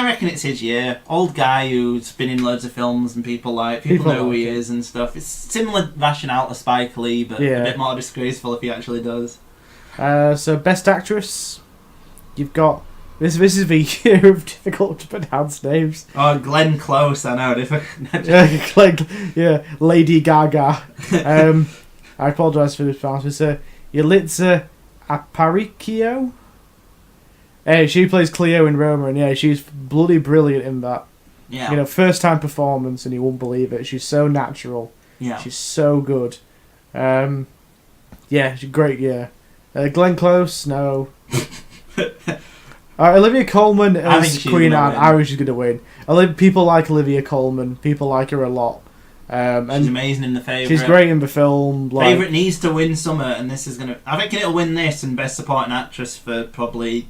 reckon it's his year. Old guy who's been in loads of films and people know who he is and stuff. It's similar rationale to Spike Lee, but a bit more disgraceful if he actually does. So Best Actress, you've got... This is the year of difficult to pronounce names. Oh, Glenn Close, I know. Lady Gaga. I apologise for this pronunciation. So, Yalitza Aparicio. She plays Cleo in Roma, and she's bloody brilliant in that. Yeah. First time performance, and you won't believe it. She's so natural. Yeah. She's so good. She's great. Yeah. Glenn Close, no. Olivia Colman as Queen Anne. I wish she's going to win. People like Olivia Colman. People like her a lot. She's amazing in The Favourite. She's great in the film. Favourite needs to win Summer, and this is going to... I reckon it'll win this and Best Supporting Actress for probably...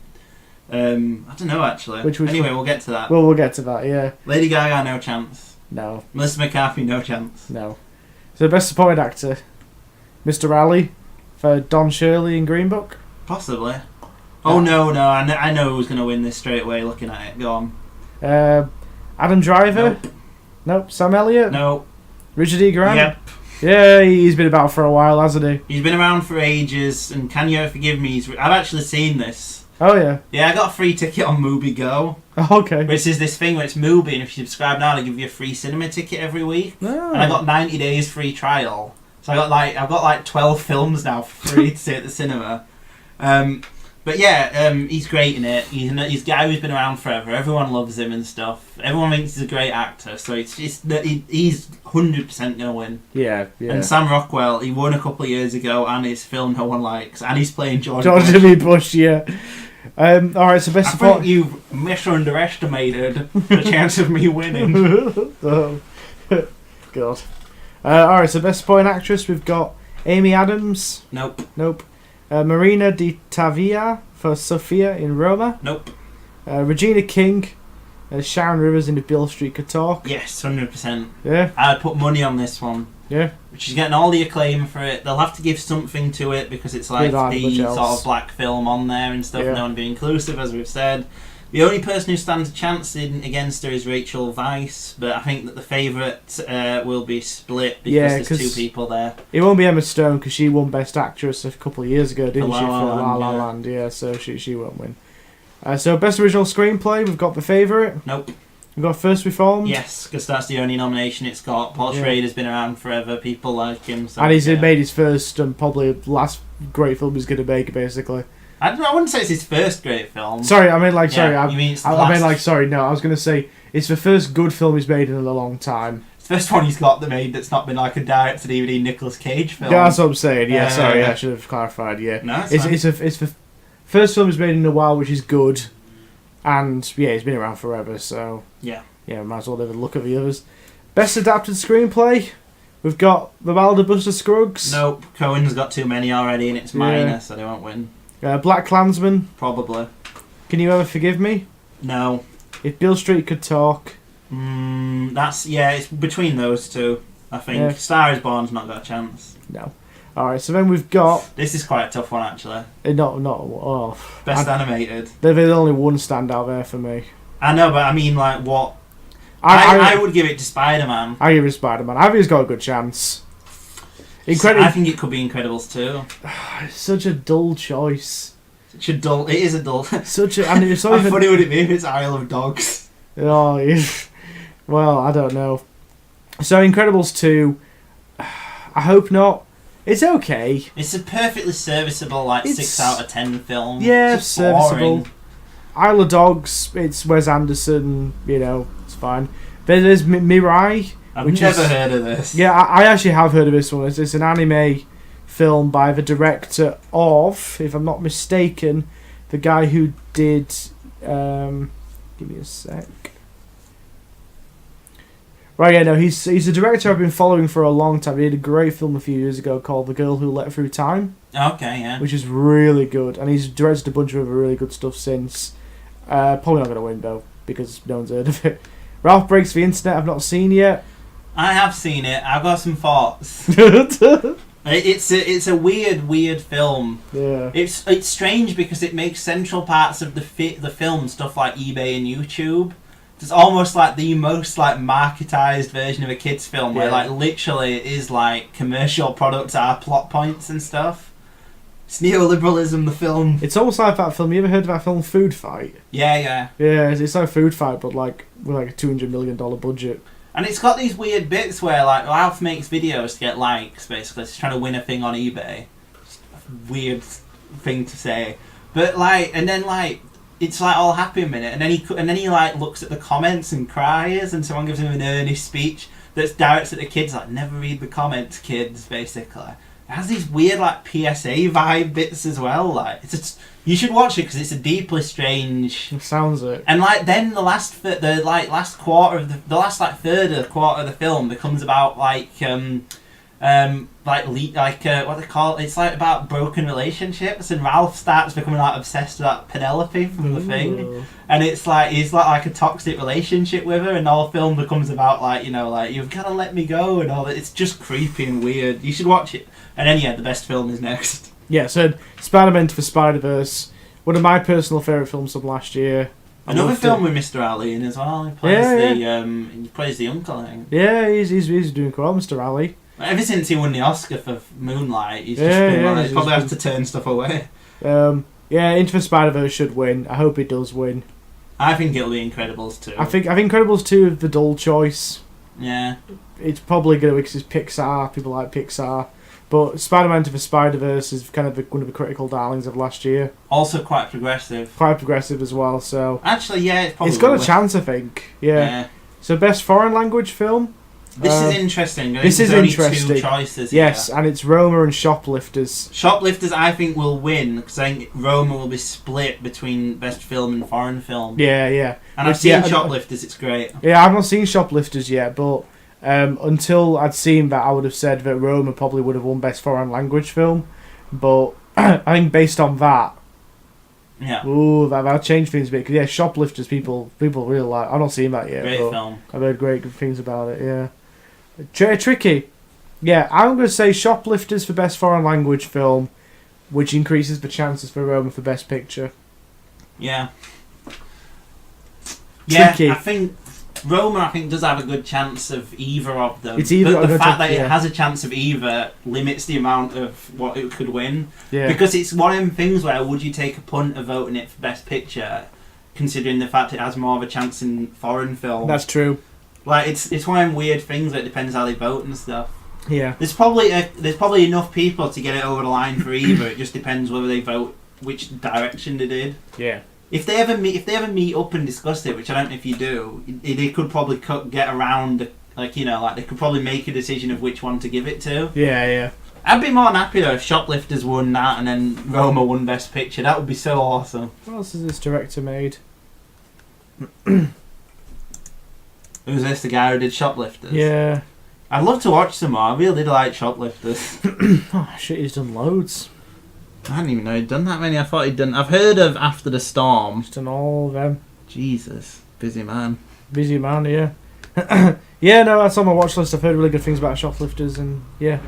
I don't know, actually. Anyway, we'll get to that. Well, we'll get to that, yeah. Lady Gaga, no chance. No. Melissa McCarthy, no chance. No. So, Best Supporting Actor. Mr. Alley for Don Shirley in Green Book. Possibly. Oh, no, I know who's going to win this straight away looking at it. Go on. Adam Driver? Nope. Sam Elliott? No. Richard E. Grant? Yep. Yeah, he's been about for a while, hasn't he? He's been around for ages, and can you forgive me? I've actually seen this. Oh, yeah? Yeah, I got a free ticket on Mubi Go. Oh, okay. Which is this thing where it's Mubi, and if you subscribe now, they give you a free cinema ticket every week. Oh. And I got 90 days free trial. So I've got 12 films now for free to see at the cinema. But he's great in it. He's a guy who's been around forever. Everyone loves him and stuff. Everyone thinks he's a great actor. So it's just that he's 100% going to win. Yeah. And Sam Rockwell, he won a couple of years ago, and his film no one likes, and he's playing George W. Bush, yeah. Alright, so Best Support... I think you've misunderestimated the chance of me winning. Oh, God. Alright, so Best Supporting Actress, we've got Amy Adams. Nope. Marina Di Tavia for Sophia in Roma. Nope. Regina King as Sharon Rivers in If Beale Street Could Talk. Yes, 100%. Yeah. I'd put money on this one. Yeah. She's getting all the acclaim for it. They'll have to give something to it because it's like the sort of black film on there and stuff. Yeah. No one being inclusive, as we've said. The only person who stands a chance against her is Rachel Weisz, but I think that the favourite will be split because there's two people there. It won't be Emma Stone because she won Best Actress a couple of years ago, didn't she, for La La Land? Yeah, so she won't win. So Best Original Screenplay, we've got The Favourite. Nope. We've got First Reformed. Yes, because that's the only nomination it's got. Paul Schrader's been around forever. People like him. So and he's made his first and probably last great film he's going to make, basically. I wouldn't say it's his first great film. Sorry, I mean sorry. I mean sorry. No, I was going to say it's the first good film he's made in a long time. It's the first one he's got that's not been like a direct-to-DVD Nicolas Cage film. Yeah, that's what I'm saying. Yeah, sorry, I should have clarified. Yeah, no, it's the first film he's made in a while, which is good, and he's been around forever. So yeah, might as well have a look at the others. Best Adapted Screenplay. We've got The Ballad of Buster Scruggs. Nope, Cohen's got too many already, and it's minor, so they won't win. Black Klansman. Probably. Can You Ever Forgive Me? No. If Beale Street Could Talk. It's between those two, I think. Yeah. Star is Born's not got a chance. No. Alright, so then we've got... This is quite a tough one, actually. Best Animated. There's only one standout there for me. I know, but I mean, like, what... I would give it to Spider-Man. I give it to Spider-Man. I think he's got a good chance. I think it could be Incredibles 2. It's such a dull choice. It is a dull... and it's How funny would it be if it's Isle of Dogs? Oh, well, I don't know. So Incredibles 2, I hope not. It's okay. It's a perfectly serviceable, 6 out of 10 film. Yeah, it's serviceable. Boring. Isle of Dogs, it's Wes Anderson, it's fine. Then there's Mirai. I've never heard of this. Yeah, I actually have heard of this one. It's an anime film by the director of, if I'm not mistaken, the guy who did... give me a sec. Right, yeah, no, he's a director I've been following for a long time. He did a great film a few years ago called The Girl Who Let Through Time. Okay, yeah. Which is really good. And he's directed a bunch of other really good stuff since. Probably not going to win, though, because no one's heard of it. Ralph Breaks the Internet, I've not seen yet. I have seen it. I've got some thoughts. It's a weird film. Yeah. It's strange because it makes central parts of the film stuff like eBay and YouTube. It's almost like the most marketized version of a kids film where literally it is commercial products are plot points and stuff. It's neoliberalism, the film. It's almost like that film. You ever heard of that film Food Fight? Yeah. Yeah, it's like Food Fight, but with a $200 million budget. And it's got these weird bits where Ralph makes videos to get likes, basically. He's trying to win a thing on eBay. Just a weird thing to say. But it's all happy a minute, and then he looks at the comments and cries, and someone gives him an earnest speech that's directed at the kids, never read the comments, kids, basically. It has these weird PSA vibe bits as well. You should watch it because it's a deeply strange. It sounds it. And then the last quarter of the last third of the quarter of the film becomes about what they call it. It's about broken relationships, and Ralph starts becoming obsessed with that Penelope from the thing, and it's he's like a toxic relationship with her, and the whole film becomes about you've got to let me go and all that. It's just creepy and weird. You should watch it. And then the best film is next. Yeah, so Spider-Man for Spider-Verse, one of my personal favourite films from last year. Another film with Mr. Ali in as well. He plays the uncle, I think. Yeah, he's doing quite well, Mr. Ali. Ever since he won the Oscar for Moonlight, he's he's probably had to turn stuff away. Into the Spider-Verse should win. I hope it does win. I think it'll be Incredibles 2. I think Incredibles 2 is the dull choice. Yeah. It's probably going to because it's Pixar. People like Pixar. But Spider-Man Into the Spider-Verse is kind of one of the critical darlings of last year. Also quite progressive. Quite progressive as well, so... Actually, yeah, it's got a chance, I think. Yeah. So best foreign language film? This is interesting. This is interesting. 2 choices yes, here. And it's Roma and Shoplifters. Shoplifters, I think, will win, because I think Roma will be split between best film and foreign film. Yeah. And I've seen Shoplifters, it's great. Yeah, I've not seen Shoplifters yet, but... until I'd seen that, I would have said that Roma probably would have won Best Foreign Language Film. But I think based on that, Yeah. Ooh, that'll change things a bit. 'Cause, yeah, Shoplifters, people really like. I've not seen that yet. Great film. I've heard great good things about it. Yeah. Tricky. Yeah, I'm going to say Shoplifters for best foreign language film, which increases the chances for Roma for best picture. Yeah. Yeah, Tricky. I think Roma, does have a good chance of either of them. It's either but the a fact good- that yeah. it has a chance of either limits the amount of what it could win. Yeah. Because it's one of them things where would you take a punt of voting it for best picture, considering the fact it has more of a chance in foreign film. That's true. Like it's one of them weird things that depends how they vote and stuff. Yeah. There's probably enough people to get it over the line for either. It just depends whether they vote which direction they did. Yeah. If they ever meet up and discuss it, which I don't know if you do, they could probably get around, like they could probably make a decision of which one to give it to. Yeah. I'd be more than happy though if Shoplifters won that and then Roma won Best Picture. That would be so awesome. What else has this director made? Who's this? The guy who did Shoplifters? Yeah. I'd love to watch some more. I really did like Shoplifters. Oh shit, he's done loads. I didn't even know he'd done that many. I thought he'd done. I've heard of After the Storm. He's done all of them. Jesus, busy man. Busy man, yeah. Yeah, no, that's on my watch list. I've heard really good things about Shoplifters, and yeah.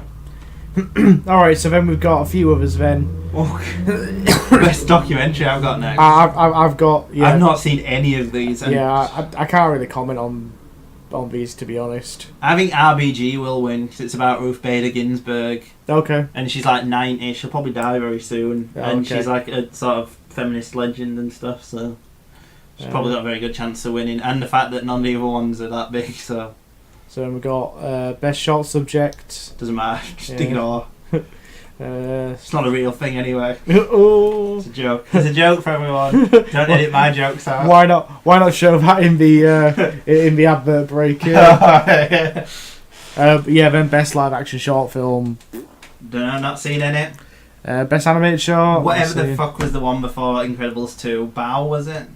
Alright, so then we've got a few others then. Best documentary I've got next. I've got... Yeah, I've not seen any of these. And yeah, I can't really comment on these, to be honest. I think RBG will win because it's about Ruth Bader Ginsburg. Okay. And she's like 90. She'll probably die very soon. Oh, and okay. she's like a sort of feminist legend and stuff, so she's probably got a very good chance of winning. And the fact that none of the other ones are that big, so... So then we've got Best Short Subject. Doesn't matter. Just Yeah. ignore. It's not a real thing anyway. Oh. It's a joke. It's a joke for everyone. Don't edit my jokes out. Why not show that in the advert break? Yeah. Yeah, then Best Live Action Short Film. Dunno, not seen any. Best Animated Short. Whatever the fuck was the one before Incredibles 2? Bow, was it?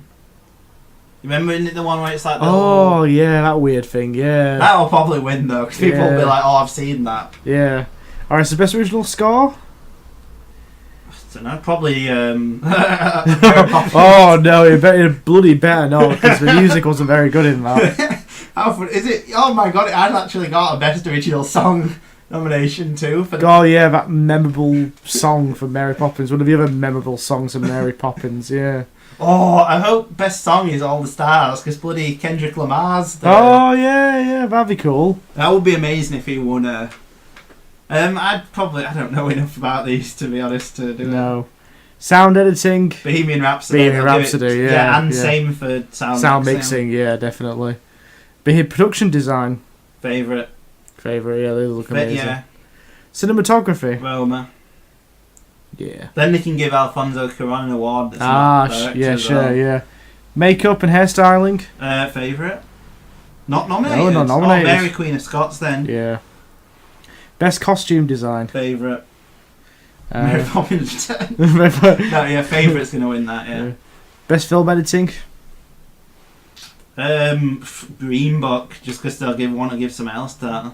You remember the one where it's like the Oh, yeah, that weird thing, yeah. That'll probably win though, because people will be Yeah. like, oh, I've seen that. Yeah. Alright, so Best Original Score? I don't know, probably Mary Oh, no, it bloody better not, because the music wasn't very good in that. How fun is it? Oh my god, it had actually got a Best Original Song nomination too. For Oh, yeah, that memorable song from Mary Poppins. One of the other memorable songs of Mary Poppins, yeah. Oh, I hope Best Song is All the Stars, because bloody Kendrick Lamar's there. Oh, yeah, that'd be cool. That would be amazing if he won a... I don't know enough about these, to be honest, to do it. No. Sound editing. Bohemian Rhapsody. Bohemian Rhapsody, yeah. and yeah. same for sound Mixing, yeah, definitely. Production design. Favourite, Yeah, they look but amazing. yeah, Cinematography. Roma. Yeah. Then they can give Alfonso Cuarón an award. That's not director yeah, as sure, well. yeah. Makeup and hairstyling. Favourite? Not nominated. No, not nominated. Oh, Mary Queen of Scots then. Yeah. Best costume design. Favourite. Mary Poppins. No, yeah, favourite's gonna win that. Yeah. Best film editing. Green Book, just because they'll want to give someone else that.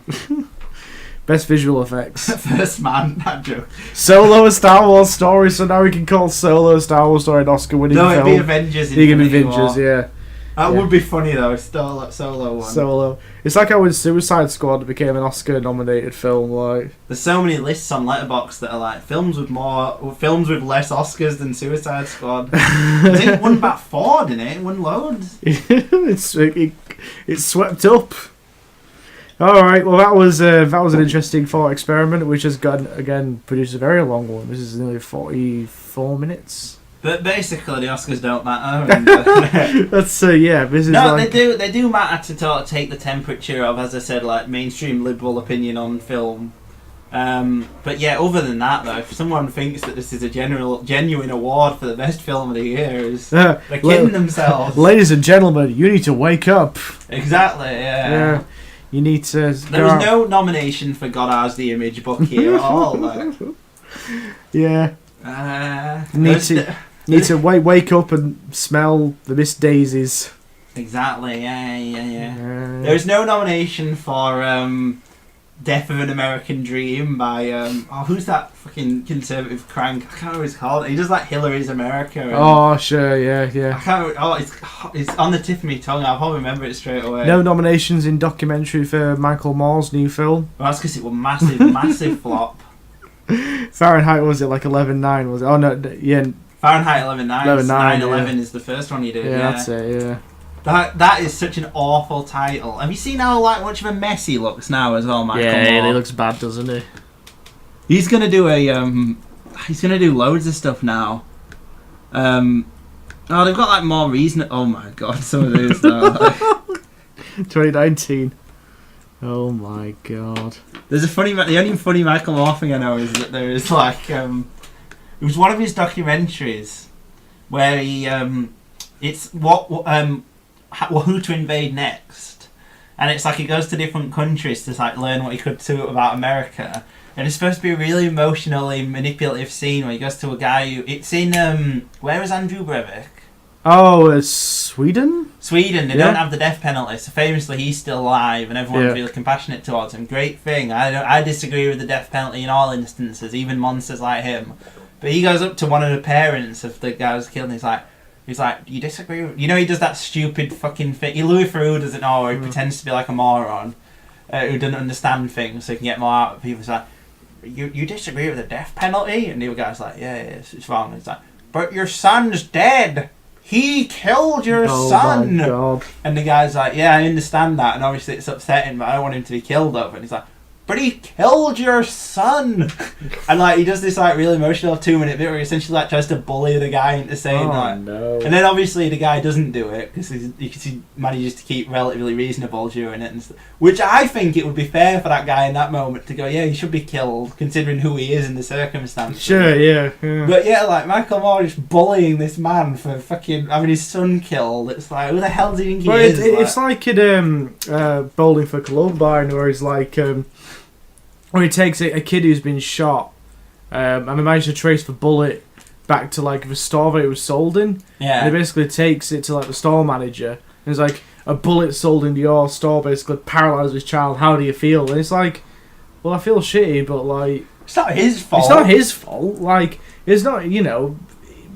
Best visual effects. First Man, that joke. Solo a Star Wars story, so now we can call Solo a Star Wars story an Oscar-winning No, film. it'd be Avengers. You can be Infinity Avengers, War. yeah. That Yeah. would be funny though. Solo one. Solo. It's like how when Suicide Squad became an Oscar-nominated film. Like, There's so many lists on Letterboxd that are like films with less Oscars than Suicide Squad. I think it won about 4, didn't it? It won loads. it's swept up. All right. Well, that was an interesting thought experiment, which has produced a very long one. This is nearly 44 minutes. But basically, the Oscars don't matter. And, That's yeah. This is no, like, they do matter to sort of take the temperature of, as I said, like mainstream liberal opinion on film. But yeah, other than that, though, if someone thinks that this is a genuine award for the best film of the year, they're kidding themselves. Ladies and gentlemen, you need to wake up. Exactly. Yeah. You need to. There was no nomination for God Has the Image book here at all. Like. Yeah. Need to wake up and smell the mist daisies. Exactly. Yeah. There was no nomination for Death of an American Dream by who's that fucking conservative crank? I can't remember what it's called. He does like Hillary's America. And Oh, sure, yeah. I can't. Oh, it's on the tip of my tongue. I'll probably remember it straight away. No nominations in documentary for Michael Moore's new film. Well, that's because it was massive flop. Fahrenheit, was it like 11/9? Was it? Oh no, yeah. Fahrenheit 11/9. 11/9, 9/11 is the first one you did. Yeah, that's it. Yeah. That is such an awful title. Have you seen how much of a mess he looks now as well, Michael Yeah, Moore? he looks bad, doesn't he? He's gonna do he's gonna do loads of stuff now. Oh, they've got like more reason. Oh my god, some of these now. 2019. Oh my god. There's the only funny Michael Moore thing I know is that there is like it was one of his documentaries where he it's who to invade next, and it's like he goes to different countries to like learn what he could do about America, and it's supposed to be a really emotionally manipulative scene where he goes to a guy who it's in where is Andrew Breivik? Oh, it's Sweden. They don't have the death penalty, so famously he's still alive and everyone's really compassionate towards him. Great thing. I disagree with the death penalty in all instances, even monsters like him. But he goes up to one of the parents of the guy who's killed, and he's like, you disagree with... You know, he does that stupid fucking thing. Louis Theroux doesn't know, or he pretends to be like a moron who doesn't understand things so he can get more out of people. He's like, you disagree with the death penalty? And the other guy's like, yeah, it's wrong. He's like, but your son's dead. He killed your son. My God. And the guy's like, yeah, I understand that. And obviously it's upsetting, but I don't want him to be killed over. And he's like, but he killed your son. And like he does this like really emotional 2-minute bit where he essentially like tries to bully the guy into saying that. No. And then obviously the guy doesn't do it because he manages to keep relatively reasonable during it, and which I think it would be fair for that guy in that moment to go, yeah, he should be killed considering who he is in the circumstances. Sure, yeah. But yeah, like Michael Moore is bullying this man for fucking having his son killed. It's like, who the hell does he think he is? It's like in Bowling for Columbine, where he's like, where he takes a kid who's been shot, and he managed to trace the bullet back to like the store that it was sold in. Yeah. And he basically takes it to like the store manager, and he's like, a bullet sold into your store basically paralyzed this child. How do you feel? And it's like, well, I feel shitty, but like, it's not his fault. It's not his fault. Like, it's not, you know,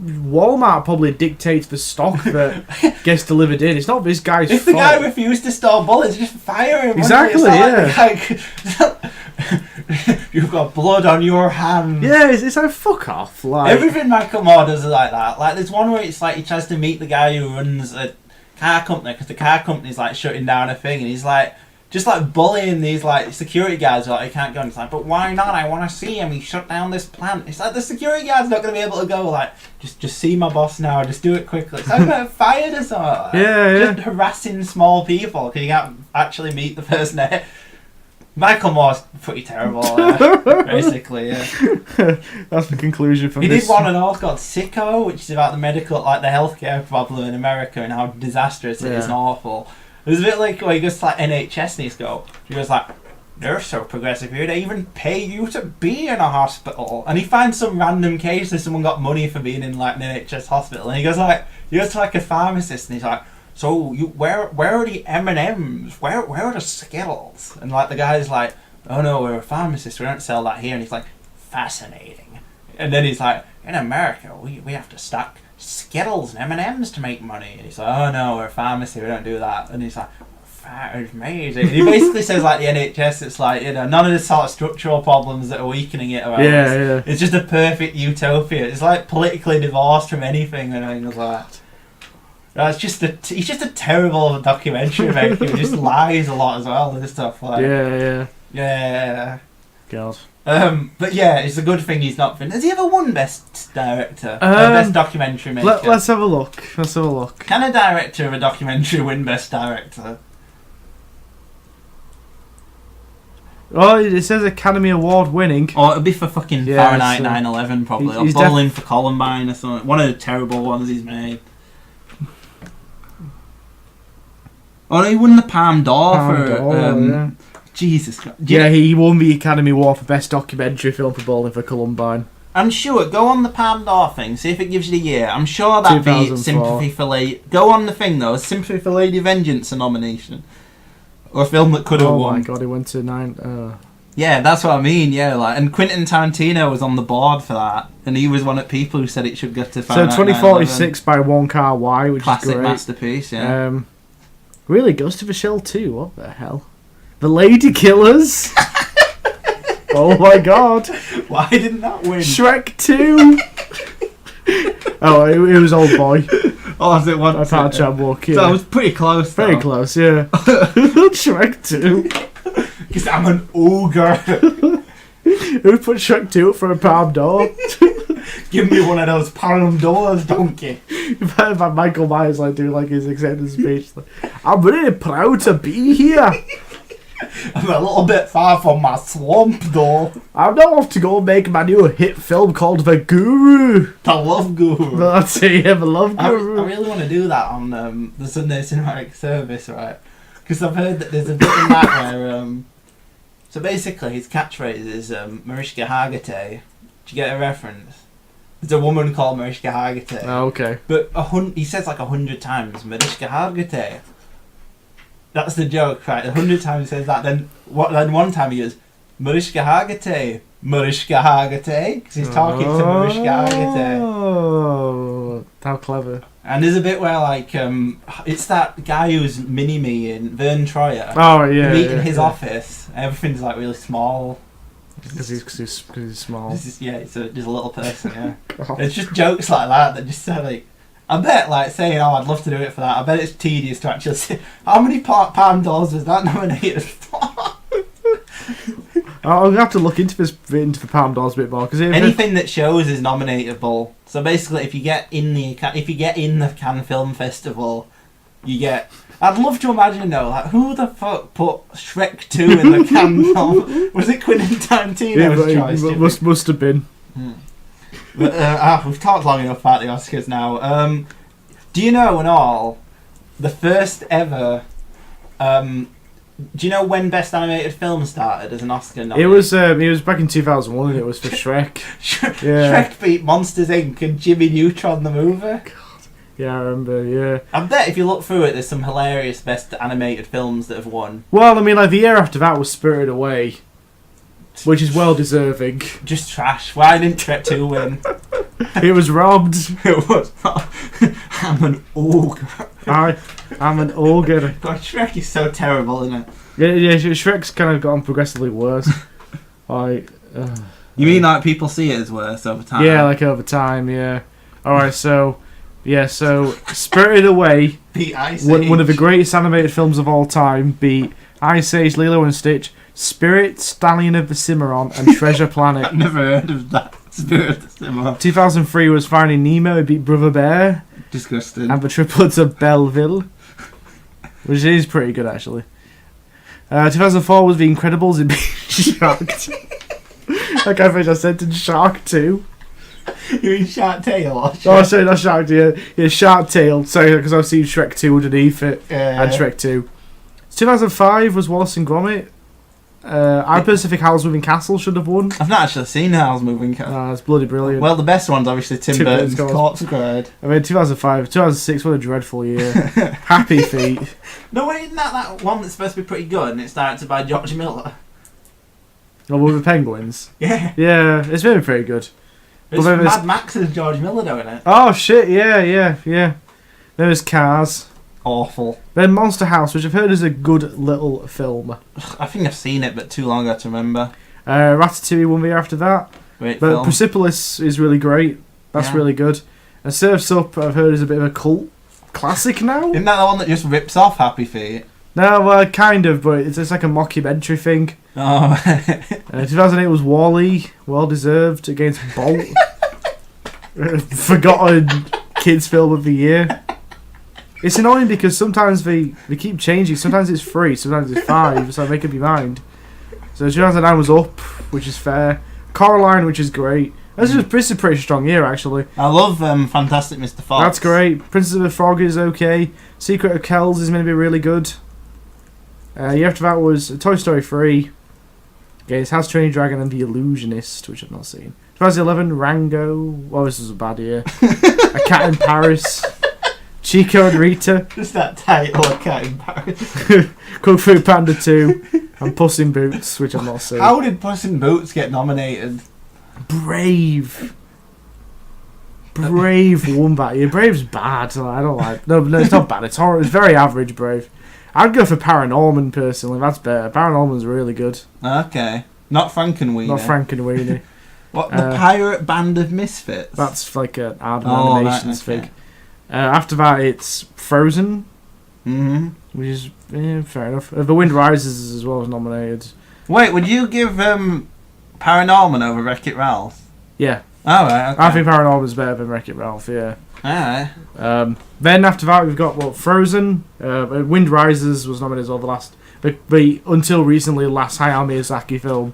Walmart probably dictates the stock that gets delivered in. It's not this guy's fault. If the guy refused to store bullets, just fire him. Exactly, You've got blood on your hand. Yeah, it's like, fuck off. Like, everything Michael Moore does is like that. Like, there's one where it's like he tries to meet the guy who runs a car company because the car company's like shutting down a thing, and he's like just like bullying these like security guards. Like, he can't go. And it's like, but why not? I want to see him. He shut down this plant. It's like the security guard's not going to be able to go. Like, just see my boss now. Just do it quickly. It's like I'm fired or something. Like, just harassing small people because you can't actually meet the person there. Michael Moore's pretty terrible, basically, yeah. That's the conclusion from this. He did one and all called Sicko, which is about the medical, like the healthcare problem in America and how disastrous it is and awful. It was a bit like where he goes to like NHS and he goes like, they're so progressive here, they even pay you to be in a hospital. And he finds some random case that someone got money for being in like an NHS hospital. And he goes to like a pharmacist and he's like, so where are the M&Ms? Where are the Skittles? And like the guy's like, oh no, we're a pharmacist, we don't sell that here. And he's like, fascinating. And then he's like, in America, we have to stock Skittles and M&Ms to make money. And he's like, oh no, we're a pharmacy, we don't do that. And he's like, it's amazing. And he basically says like the NHS, it's like, you know, none of the sort of structural problems that are weakening it around. Yeah. It's just a perfect utopia. It's like politically divorced from anything and things like that. He's just a terrible documentary maker. He just lies a lot as well and stuff like. Yeah. God. But yeah, it's a good thing he's not. Has he ever won Best Director? Best Documentary Maker? Let's have a look. Can a director of a documentary win Best Director? Oh, it says Academy Award winning. Oh, it'll be for fucking Fahrenheit 9/11 probably. Or Bowling for Columbine or something. One of the terrible ones he's made. Oh, he won the Palme d'Or Jesus Christ. Yeah, he won the Academy Award for Best Documentary Film for Bowling for Columbine. I'm sure, go on the Palme d'Or thing, see if it gives you the year. I'm sure that'd be Sympathy for Lady... Go on the thing though, Sympathy for Lady Vengeance a nomination. Or a film that could have won. Oh my god, he went to 9... Yeah, that's what I mean. Yeah, like, and Quentin Tarantino was on the board for that, and he was one of the people who said it should go to. So 2046 by Wong Kar-wai, which classic is great. masterpiece. Yeah. Really, Ghost of a Shell 2. What the hell? The Lady Killers. Oh my god! Why didn't that win? Shrek 2. Oh, it was Old Boy. Oh, was it one? By Park Chan-wook. Yeah. So I was pretty close. Very though. close, yeah. Shrek 2. Because I'm an ogre. Who put Shrek 2 up for a palm door? Give me one of those palm doors, donkey. You've heard about Michael Myers like doing like his acceptance speech. Like, I'm really proud to be here. I'm a little bit far from my swamp, though. I'm now off to go make my new hit film called The Guru. The Love Guru. That's it, yeah, The Love Guru. I really want to do that on the Sunday Cinematic Service, right? Because I've heard that there's a bit in that where... so basically, his catchphrase is Mariska Hargitay. Do you get a reference? There's a woman called Mariska Hargitay. Oh, okay. But he says like 100 times, Mariska Hargitay. That's the joke, right? 100 times he says that. Then one time he goes, Mariska Hargitay, Mariska Hargitay, because he's talking to Mariska Hargitay. Oh, how clever! And there's a bit where like it's that guy who's mini-me in Vern Troyer. Oh yeah. You meet in his office. Everything's like really small. Because he's small. Yeah, it's just a little person. Yeah. God. It's just jokes like that just say like. I bet, like, saying, oh, I'd love to do it for that, I bet it's tedious to actually say, how many Palm Doors was that nominated for? I'm going to have to look into the Palm Doors a bit more. Cause anything that shows is nominatable. So basically, if you get in the Cannes Film Festival, you get... I'd love to imagine, though, like, who the fuck put Shrek 2 in the Cannes film? Was it Quentin Tarantino's choice? Must have been. But, we've talked long enough about the Oscars now. Do you know, in all, the first ever... do you know when Best Animated Film started as an Oscar nominee? It was back in 2001 and it was for Shrek. Shrek beat Monsters Inc. and Jimmy Neutron the movie. God. Yeah, I remember, yeah. I bet if you look through it, there's some hilarious Best Animated Films that have won. Well, I mean, like, the year after that was Spirited Away. Which is well deserving. Just trash. Why didn't Shrek 2 win? It was robbed. It was not. I'm an ogre. I'm an ogre. God, Shrek is so terrible, isn't it? Yeah, Shrek's kind of gotten progressively worse. Like, you mean like people see it as worse over time? Yeah, like over time, yeah. Alright, so Spirited Away, beat Ice Age. One of the greatest animated films of all time, beat Ice Age, Lilo and Stitch, Spirit, Stallion of the Cimarron, and Treasure Planet. I've never heard of that. Spirit of the Cimarron. 2003 was Finding Nemo. It beat Brother Bear. Disgusting. And the Triplets of Belleville, which is pretty good actually. 2004 was The Incredibles. It beat Shark 2. Like I finished that sentence. Shark 2. You mean Shark Tale? Or Shark? Oh, sorry, not Shark 2. Yeah, Shark Tale. Sorry, because I've seen Shrek 2 underneath it. And Shrek 2. 2005 was Wallace and Gromit. Pacific Howl's Moving Castle should have won. I've not actually seen Howl's Moving Castle. It's bloody brilliant. Well, the best one's obviously Tim Burton's Corpse Bride. I mean, 2005, 2006, what a dreadful year. Happy Feet. No, wait, isn't that one that's supposed to be pretty good and it's directed by George Miller? Oh, with the Penguins? Yeah. Yeah, it's been pretty good. It's Mad Max and George Miller doing it. Oh, shit, yeah. There was Cars. Awful. Then Monster House, which I've heard is a good little film. I think I've seen it, but too long ago to remember. Ratatouille won the year after that. Great but film. Persepolis is really great. That's really good. And Surf's Up, I've heard, is a bit of a cult classic now. Isn't that the one that just rips off Happy Feet? No, well, kind of, but it's like a mockumentary thing. Oh. 2008 was WALL-E, well deserved, against Bolt. Forgotten kids film of the year. It's annoying because sometimes they keep changing. Sometimes it's 3, sometimes it's 5, so make up your mind. So 2009 was Up, which is fair. Coraline, which is great. This is a pretty strong year, actually. I love Fantastic Mr. Fox. That's great. Princess of the Frog is okay. Secret of Kells is going to be really good. Year after that was Toy Story 3. Against House Training Dragon and The Illusionist, which I've not seen. 2011, Rango. Well, this was a bad year. A Cat in Paris. Chico and Rita. Just that title, A Cat in Paris. Kung Fu Panda 2. And Puss in Boots, which I've not seen. How did Puss in Boots get nominated? Brave won that year. Brave's bad. I don't like. No, it's not bad. It's horrible. It's very average. Brave. I'd go for Paranorman personally. That's better. Paranorman's really good. Okay, not Frankenweenie. Not Frankenweenie. What, the Pirate Band of Misfits? That's like an ad nominations thing. After that, it's Frozen. Mm-hmm. Which is fair enough. The Wind Rises as well was nominated. Wait, would you give Paranorman over Wreck-It Ralph? Yeah. Oh, right, okay. I think Paranorman's better than Wreck-It Ralph, yeah. Alright. Then after that, we've got Frozen. Wind Rises was nominated as well, the until recently last Hayao Miyazaki film.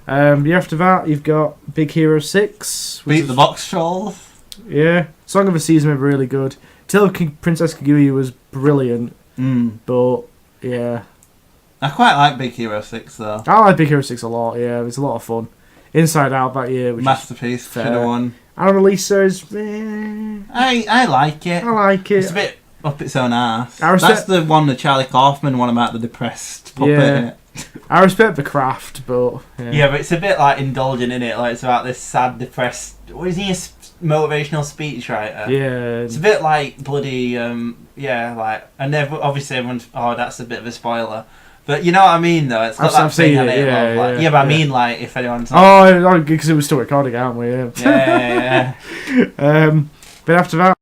After that, you've got Big Hero 6. Beat the Box Trolls. Yeah. Song of the Season was really good. Till Princess Kaguya was brilliant. But, yeah. I quite like Big Hero 6, though. I like Big Hero 6 a lot, yeah. It's a lot of fun. Inside Out that year, which Masterpiece, should have won. Annalisa is... I like it. I like it. It's a bit up its own arse. That's the one, the Charlie Kaufman one about the depressed puppet. Yeah. I respect The Craft, but... Yeah, but it's a bit like indulgent in it. Like, it's about this sad, depressed... What is he, a motivational speechwriter? Yeah. It's a bit like bloody... And obviously everyone's... Oh, that's a bit of a spoiler. But you know what I mean, though? It's got that thing on it. But I mean, like, if anyone's... Oh, because it was still recording, aren't we? Yeah. Yeah. But after that,